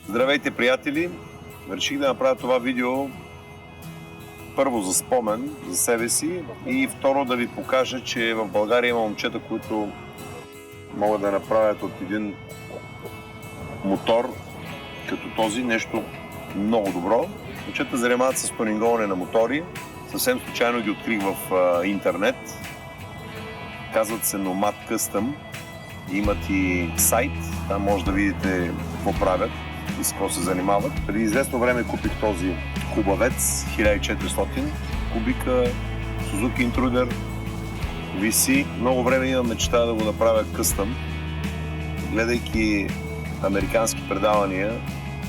Здравейте, приятели! Реших да направя това видео първо за спомен за себе си и второ да ви покажа, че в България има момчета, които могат да направят от един мотор като този нещо много добро. Момчета занимават с тунинговане на мотори. Съвсем случайно ги открих в интернет. Казват се Nomad Custom. Имат и сайт. Там може да видите какво правят и с какво се занимават. Преди известно време купих този хубавец 1400 кубика Suzuki Intruder VC. Много време имам мечта да го направя къстъм. Гледайки американски предавания,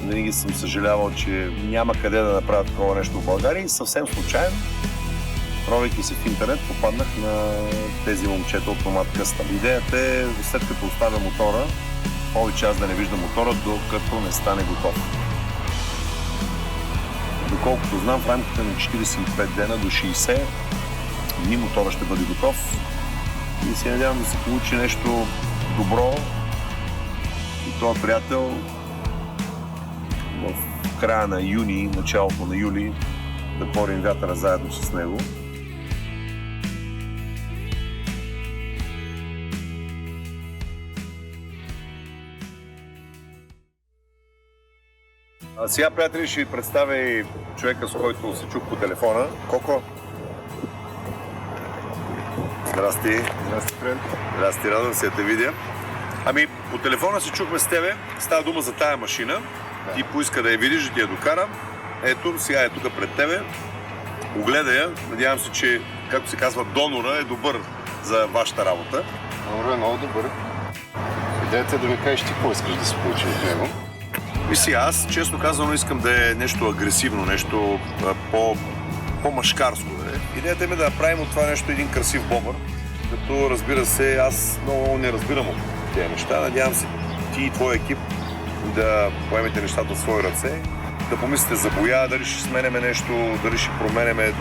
винаги съм съжалявал, че няма къде да направя такова нещо в България и съвсем случайно, пробвайки се в интернет, попаднах на тези момчета от Nomad Custom. Идеята е, след като оставя мотора, повече аз да не виждам мотора, докато не стане готов. Доколкото знам, в рамките на 45 дена до 60 дни мотора ще бъде готов и се надявам да се получи нещо добро и това приятел в края на юни, началото на юли да порим вятъра заедно с него. А сега, приятели, ще ви представя и човека, с който се чух по телефона. Коко? Здрасти. Здрасти, приятел. Здрасти, радвам се да те видя. Ами, по телефона се чухме с тебе. Става дума за тая машина. Да. Ти поиска да я видиш, да ти я докарам. Ето, сега е тук пред тебе. Огледай я. Надявам се, че, както се казва, донора е добър за вашата работа. Донора е много добър. Идеята е да ми кажеш ти какво искаш да се получи от него. И сега, аз честно казано искам да е нещо агресивно, нещо по-мъжкарско. Идеята ми е да направим от това нещо един красив бобър, като разбира се, аз много не разбирам от тези неща. Надявам се ти и твой екип да поемете нещата в свои ръце, да помислите за боя, дали ще сменяме нещо, дали ще променяме,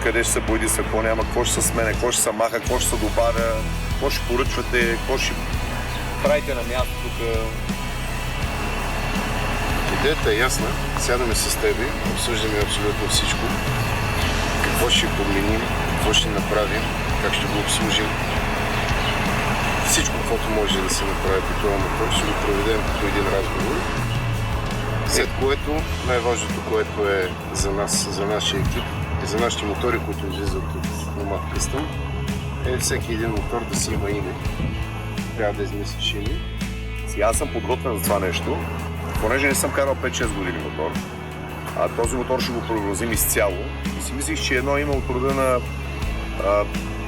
къде ще се бояди, какво няма, какво ще се сменя, какво ще се маха, какво ще се добавя, какво ще поръчвате, какво ще правите на място тук. Идеята е ясна. Сядаме с тебе, обсъждаме абсолютно всичко. Какво ще подменим, какво ще направим, как ще го обслужим. Всичко, което може да се направи по това мотор, ще го проведем като един разговор. След което, най-важното, което е за нас, за нашия екип и за нашите мотори, които излизат от Nomad Custom, е всеки един мотор да си има име. Трябва да измислиш име. Сега аз съм подготвен за това нещо. Понеже не съм карал 5-6 години мотор, а този мотор ще го преобразим изцяло. И си мислих, че едно има от рода на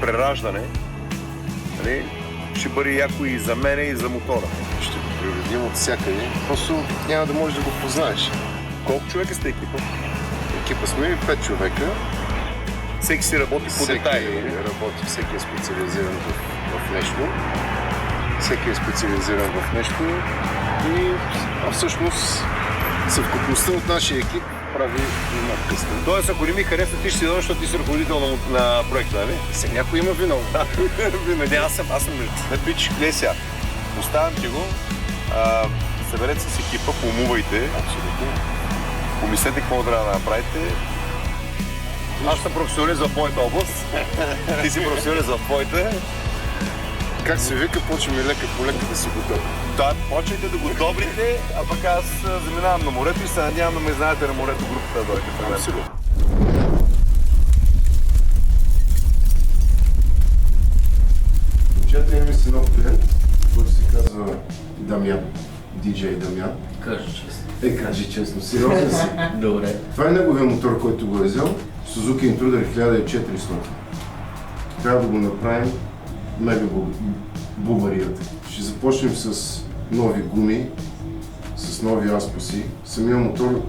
прераждане. Нали? Ще бъде яко и за мене, и за мотора. Ще го прередим от всякъде. Просто няма да можеш да го познаеш. Колко човека сте екипа? Екипа сме 5 човека. Всеки си работи по детайли. Всеки е специализиран в нещо. Всеки е специализиран в нещо и всъщност съвкупността от нашия екип прави Nomad Custom. Тоест, ако не ми харесва, ти ще си дадеш, защото ти си ръководител на проекта, нали? Сега някой има виновно. Не, аз съм бич, гледай сега. Оставям ти го, съберете с екипа, помувайте. Абсолютно. Помислете какво трябва да направите. Аз съм професионалист в моята област. Ти си професионалист в твоята. Как се вика, почваме лека по лека да си готови. Да, почвайте да го добрите, а пък аз заминавам на морето и се надявам да ме знаете на морето групата да дойде при мен. Абсолютно. Момчета, имаме си нов клиент, който се казва Дамян. DJ Дамян. Кажи честно. Кажи честно, сериозен си. Добре. Това е неговия мотор, който го е взел. Suzuki Intruder 1400. Трябва да го направим мега бубарията. Ще започнем с нови гуми, с нови аспаси. Самия мотор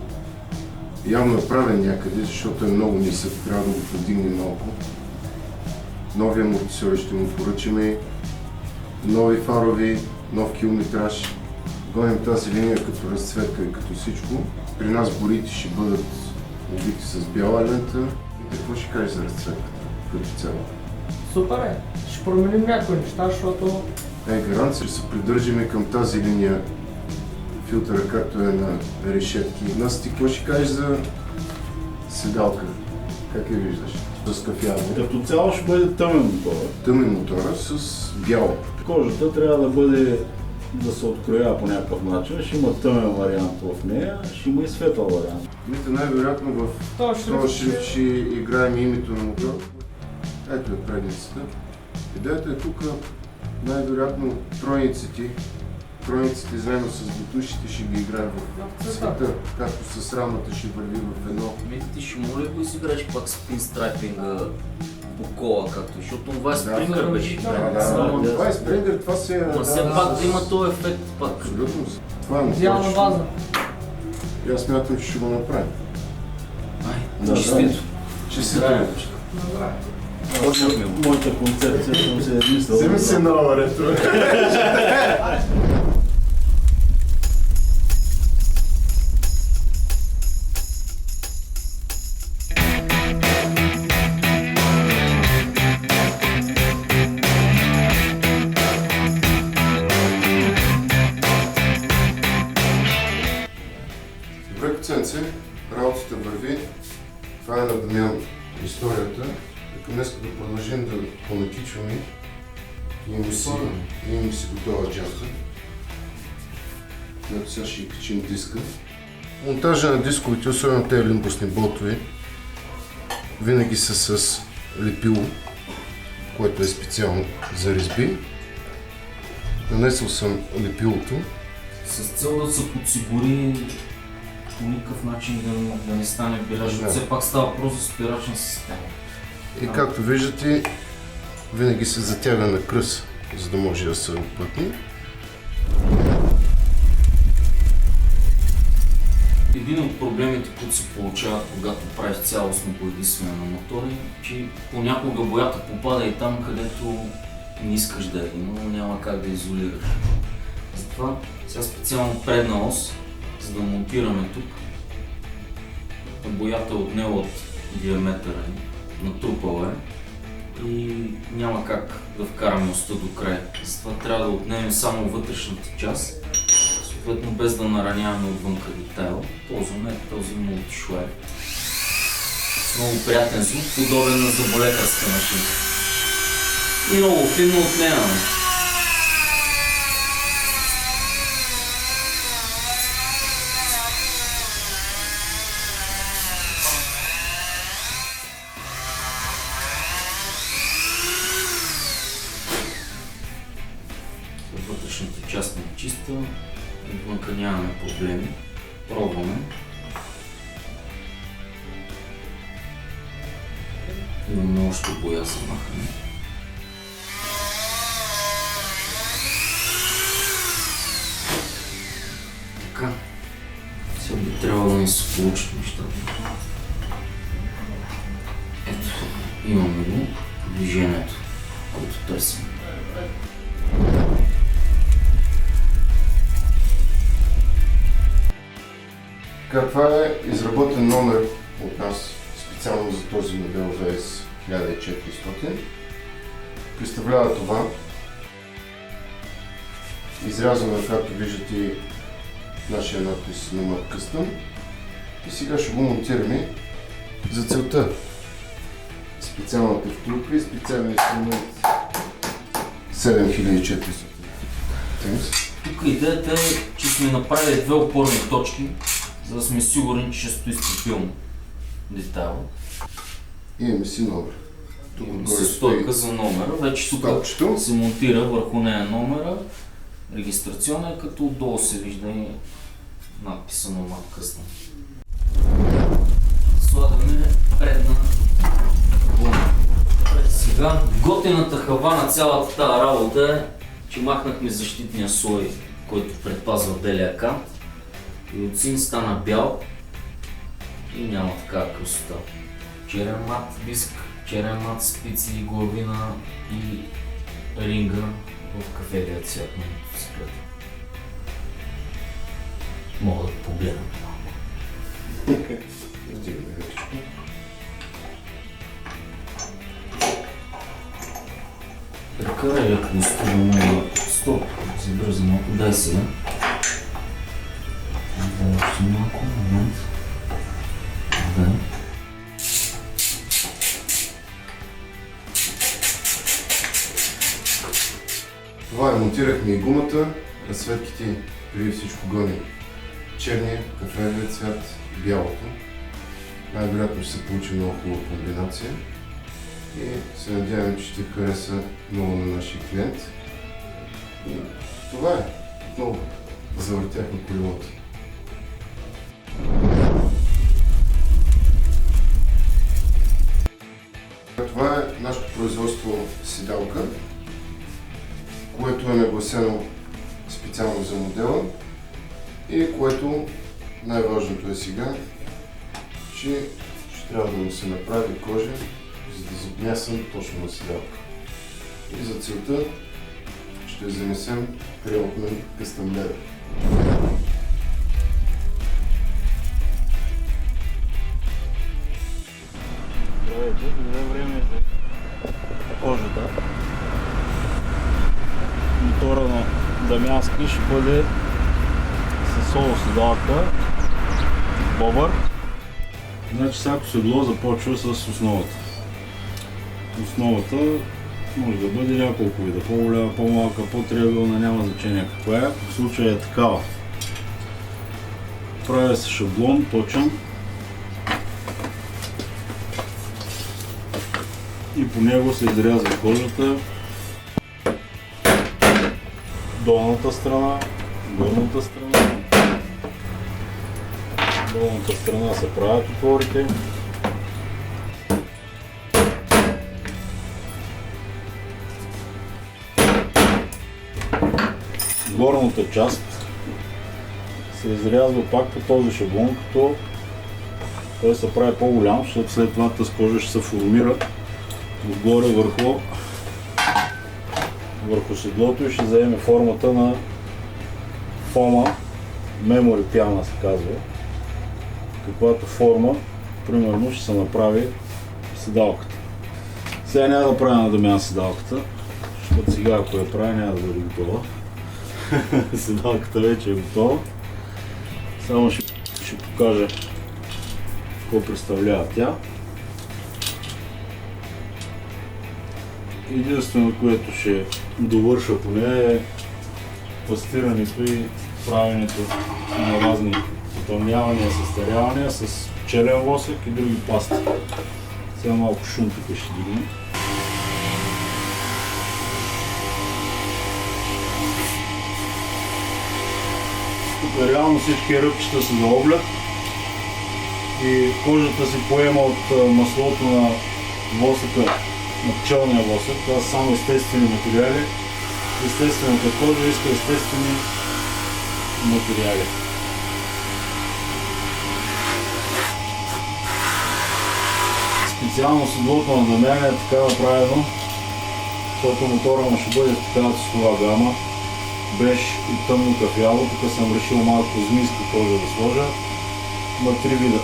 явно е правен някъде, защото е много нисък, трябва да го подигнем малко. Нови амортисьори ще му поръчаме, нови фарови, нов километраж. Гоним тази линия като разцветка и като всичко. При нас борите ще бъдат убити с бяла лента. И какво ще кажеш за разцветката като цяло? Супер е. Ще променим някои неща, защото... Гаранция, ще се придържаме към тази линия филтъра, както е на решетки. Нас ти какво ще кажеш за седалка? Как я виждаш? С кафяво. Като цяло ще бъде тъмен мотор. Тъмен мотора с бяло. Кожата трябва да бъде да се откроява по някакъв начин. Ще има тъмен вариант в нея, ще има и светъл вариант. Мисля, най-вероятно в този шрифт ще играем името на мотора. Ето е предницата. Идеята е тук най-вероятно тройниците заедно с бутушите ще ги играем в цвета, както с рамата ще върви в едно. Ти ще моля ли го изиграеш пак спин страйпинга по кола, както, защото това е спрингър беше. Това е спрингър, това се е... Ма все пак да има този ефект пак. Абсолютно. Това е Идеална база. И аз смятам, че ще го направим. Честито. Ще се Здраве. Моята концепция съм се измислил. вземи се нова ретро. Добре, коценце, работата върви. Това е на Дамян историята. Така днес да продължим да понакичваме. Имаме си готова джаза, която сега ще качим диска. Монтажа на дисковете, особено тези лимбусни болтове, винаги са с лепило, което е специално за резби. Нанесъл съм лепилото. С цел да се подсигури по никакъв начин да не стане бираж. Все пак става въпрос за спирачна система. И както виждате, винаги се затяга на кръст, за да може да се оплътни. Един от проблемите, които се получават, когато правиш цялостно боядисване на мотори, че понякога боята попада и там, където не искаш да е, но няма как да изолираш. Затова сега специално предна ос, за да монтираме тук, боята е отнела от диаметъра, натрупала е и няма как да вкараме оста до край. Затова трябва да отнемем само вътрешната част, съответно без да нараняваме отвънка детайла. Ползваме този мултишлайф. С много приятен звук, подобен на заболекарска машина. И много финно отнемаме. Вътрешната част е чиста, отвънка нямаме проблеми. Пробваме. Имаме още боя за махане. Така. Сега би трябвало да ни се получат нещата. Ето, имаме го движението, което търсим. Така, това е изработен номер от нас специално за този модел VS 1400. Представлява това. Изрязваме, както виждате, нашия надпис Nomad Custom. И сега ще го монтираме за целта. Специалната втулка и специален инструмент 7400. Тук идеята е, че сме направили две опорни точки, за да сме сигурни, че ще стои стабилно детайла. Имаме си номер. Тук отгоре стойка за номера. Вече тук се монтира върху нея номера, регистрационна, като отдолу се вижда и надписа на Nomad Custom. Слагаме предна гума. Сега готината хава на цялата тази работа е, че махнахме защитния слой, който предпазва белия кант. И от син стана бял и няма такава красота. Черен мат диск, черен мат спици и главина и ринга в кафелия цвят на мотоциклета. Мога да погледна малко. Прекарай, ако не става много стоп, се бърза малко, дай сега. малко, момент. Да. Това монтирахме и гумата, разсветките преди всичко гони черния, кафевия цвят и бялото. Най-вероятно ще се получи много хубава комбинация и се надявам, че ще хареса много на нашия клиент. И това е. Отново завъртяхме колелото. Това е нашето производство седалка, което е нагласено специално за модела и което най-важното е сега, че ще трябва да му се направи кожа, за да запнясам точно на седалка. И за целта ще занесем Crealtman Custom Leather. Здравейте, дойде време за кожата. Мотора на Дамянски ще бъде с соло седалка, бобър. Значи всяко седло започва с основата. Основата може да бъде няколко вида, по-голяма, по-малка, по-триъгълна, няма значение каква е. В случая е такава. Правя се шаблон, точен. И по него се изрязва кожата, долната страна, горната страна. Долната страна се правят отворите. Горната част се изрязва пак по този шаблон, като той се прави по-голям, защото след това тази кожа ще се формира отгоре върху седлото и ще заеме формата на фома, мемори пяна се казва, каквато форма примерно ще се направи седалката. Сега няма да правя на Дамян седалката, защото сега ако я правя няма да бъде готова. Седалката вече е готова. Само ще покажа какво представлява тя. Единственото, което ще довърша по нея е пастирането и правенето на разни потъмнявания, състарявания с челен восък и други пасти. Сега малко шум тук ще дигне. Тук реално всички ръбчета са за оглед и кожата си поема от маслото на восъка, на пчелния восък. Това са само естествени материали. Естествената кожа иска естествени материали. Специално седлото на Дамян е така направено, защото мотора му ще бъде в такава цветова гама, беж и тъмно кафяво. Тук съм решил малко змийска кожа да сложа. Има три вида.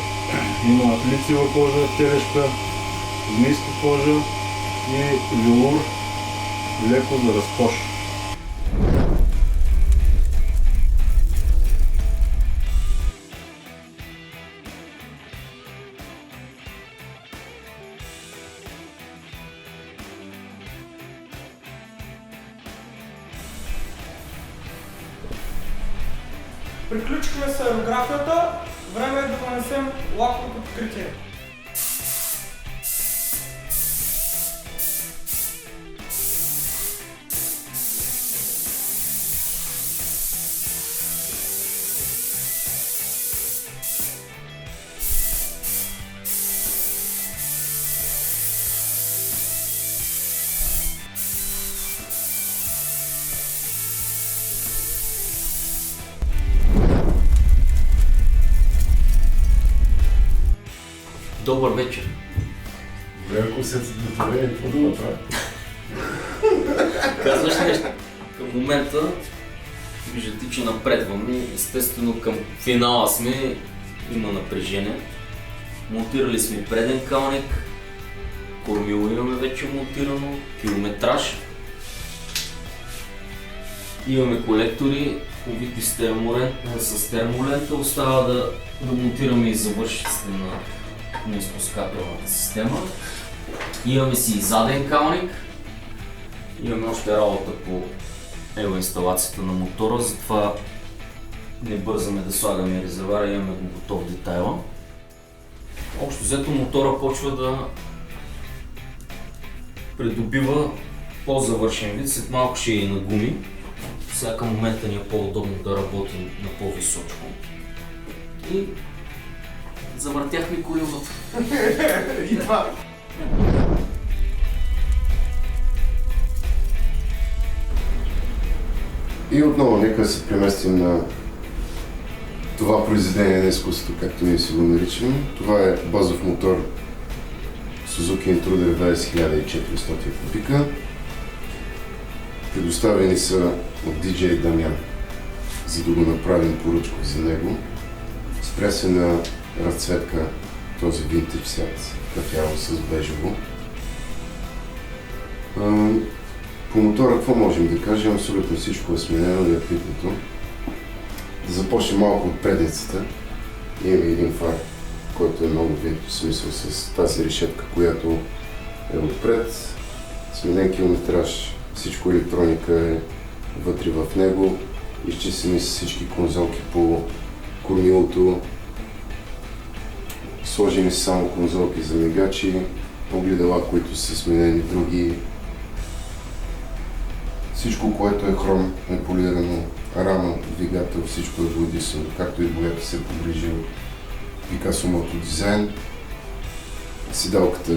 Има лицева кожа, телешка, змийска кожа и велур, леко за разкош. Приключихме с аерографията, време е да нанесем лаковото покритие. Добър вечер. Добре, ако се удовлетворени, какво да направя? Казваш нещо. Към момента виждате, че напредваме. Естествено към финала сме, има напрежение. Монтирали сме преден калник, кормило имаме вече монтирано, километраж. Имаме колектори, увити с термолента. Остава да монтираме и завършиците на изпускателната система. Имаме си заден калник. Имаме още работа по елоинсталацията на мотора, затова не бързаме да слагаме резервуара, имаме го готов детайла. Общо взето мотора почва да придобива по-завършен вид, след малко ще и на гуми. Всяка момента ни е по-удобно да работим на по-височко. И завъртяхме колелото. И това. И отново, нека се преместим на това произведение на изкуството, както ние си го наричаме. Това е базов мотор Suzuki Intruder VS 1400 кубика. Предоставени са от DJ Дамян, за да го направим поръчко за него. Спря се на разцветка този винтидж свят, кафяво с бежево. По мотора какво можем да кажем? Абсолютно всичко е сменено и е пипнато. Да започнем малко от предницата. Имаме един фар, който е много винтидж, в смисъл с тази решетка, която е отпред. Сменен километраж, всичко електроника е вътре в него. Изчистени са всички конзолки по кормилото. Сложени са само конзолки за мигачи, огледала, които са сменени други. Всичко, което е хром, е полирано, рама, двигател, всичко е водисано, както и боята се е погрижил Picasso Moto Design. Седалката,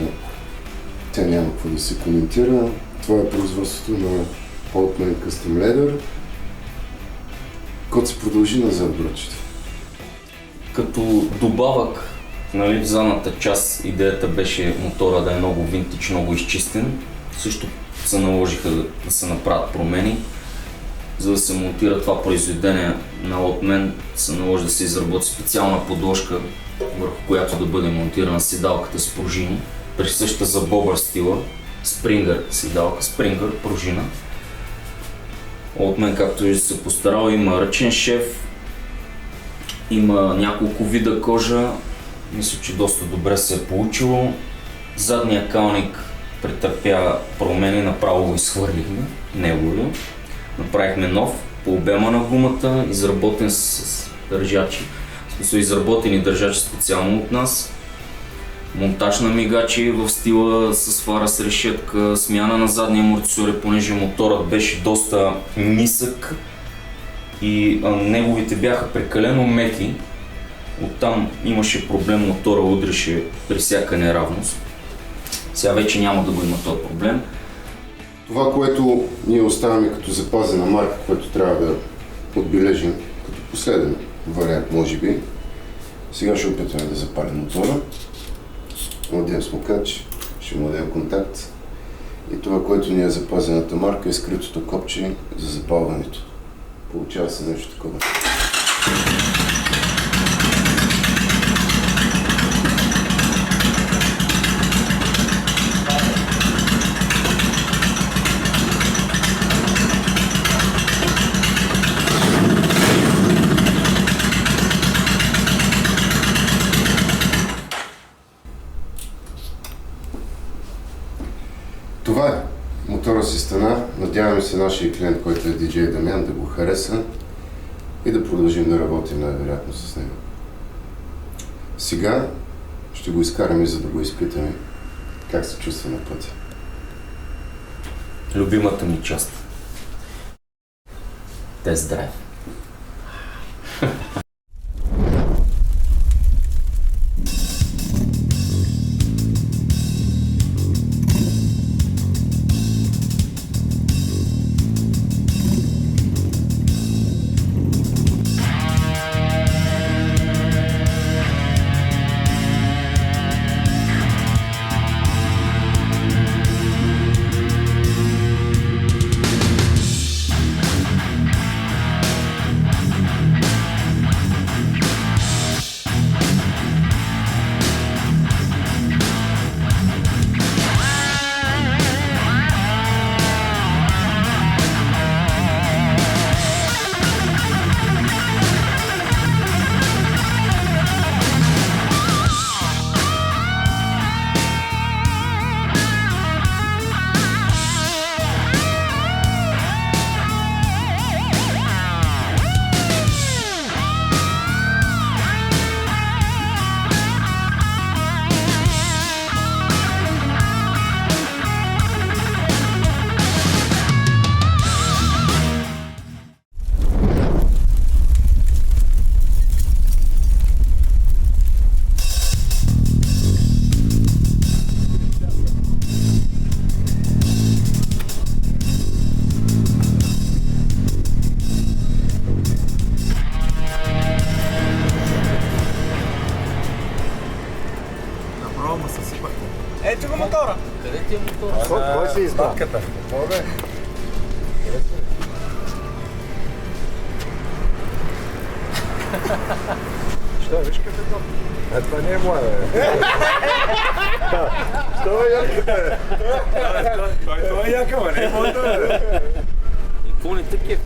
тя няма какво да се коментира. Това е производството на Portman Custom Leather, който се продължи назад бръчето. Като добавък, нали, в задната част идеята беше мотора да е много винтидж, много изчистен. Също се наложиха да се направят промени. За да се монтира това произведение от мен, се наложи да се изработи специална подложка, върху която да бъде монтирана седалката с пружини, присъща за бобър стила, спрингър седалка, спрингър, пружина. От мен, както вижда, се постарал, има ръчен шеф, има няколко вида кожа, мисля, че доста добре се е получило. Задния калник претърпя промени, направо го изхвърлихме, неговия. Направихме нов по обема на гумата, изработен с държачи. В смисъл, изработени държачи специално от нас. Монтаж на мигачи в стила с фара с решетка, смяна на задния амортисьор, понеже моторът беше доста нисък и неговите бяха прекалено меки. Оттам имаше проблем, мотора удреше при всяка неравност. Сега вече няма да го има този проблем. Това, което ние оставяме като запазена марка, което трябва да отбележим като последен вариант, може би. Сега ще опитаме да запалим мотора. Младим смокач, ще му дадем контакт. И това, което ни е запазената марка, е скритото копче за запалването. Получава се нещо такова. Това е. Мотора си стана. Надяваме се нашия клиент, който е DJ Дамян, да го хареса и да продължим да работим най-вероятно с него. Сега ще го изкараме, за да го изпитаме как се чувства на пътя. Любимата ми част. Тест драйв. си избавката. Какво бе? Що, виж като е готово? Това не е моя, бе. Що е яка, бе? Това е яка, бе, не е моята, бе. И какво не такива?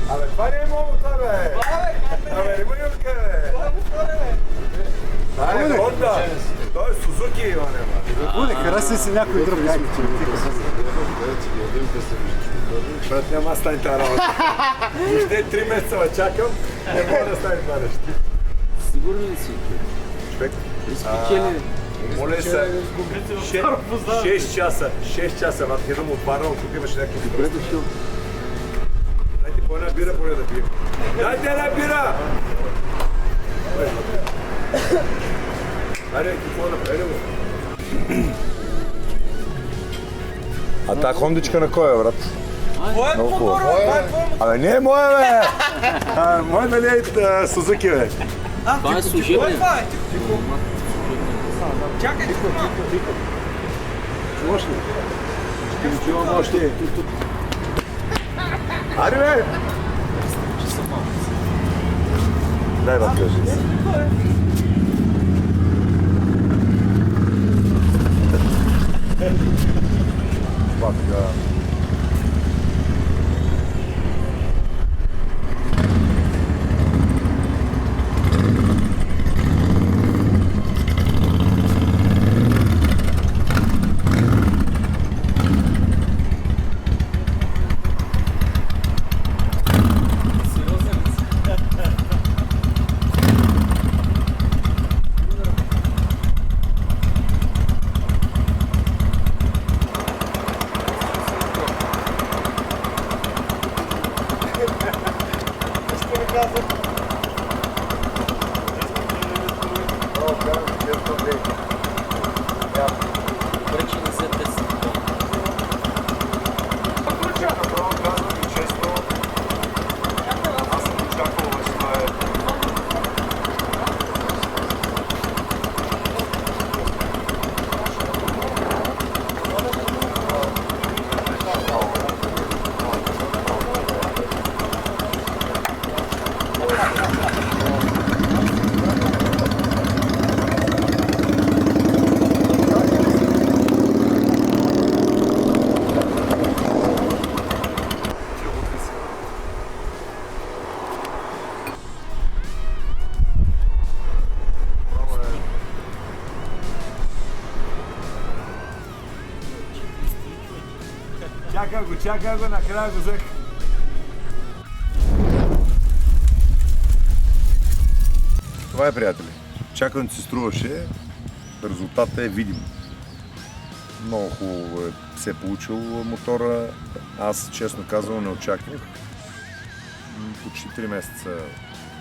Абе, това не е моята, бе. Абе, не му юрка, бе. Това е Хонда. Той е Сузуки, Иване, бе. Не хареса си някой друг. Брат, няма да стане тази работа. Въобще 3 месеца ме чакам, не мога да стане това нещо. Сигурен ли си? Човек, Спечели. моля се, 6 часа, ват, идвам от Варна, тук имаше някакви добре дошъл. Дайте по една бира, поне да пием. Дайте една бира! Айде, какво направим? А та хондичка на кой е, брат? Твоя Много мотор, хубаво. бе! Това е твоя мотор! Абе, не е моя, бе! Моя дали е Сузуки, бе? Това е Кой служебен. това е? Чакай, тихо, Чуваш ли? Не чувам още. Ари, бе! Дай да кажи. Пак, Вече не се търси. аз съм очаквал, че това е... Чакай го, накрая го взех. Това е, приятели. Чакането си струваше, резултатът е видим. Много хубаво се е получил мотора. Аз, честно казвам, не очаквах. Почти 3 месеца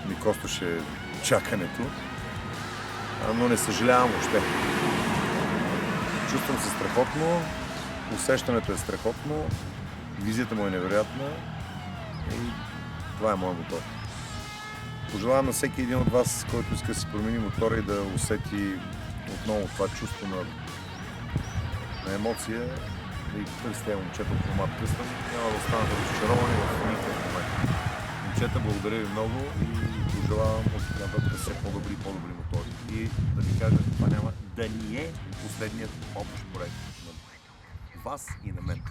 ми костваше чакането, но не съжалявам въобще. Чувствам се страхотно, усещането е страхотно, визията му е невероятна и това е моят мотор. Пожелавам на всеки един от вас, който иска да си промени мотора и да усети отново това чувство на емоция и търсите момчета от формат къстъм. Няма да останете разочаровани в никакъв момент. Момчета, благодаря ви много и пожелавам от тук нататък все по-добри и по-добри мотори. И да ви кажа, това няма да ни е последният общ проект на вас и на мен.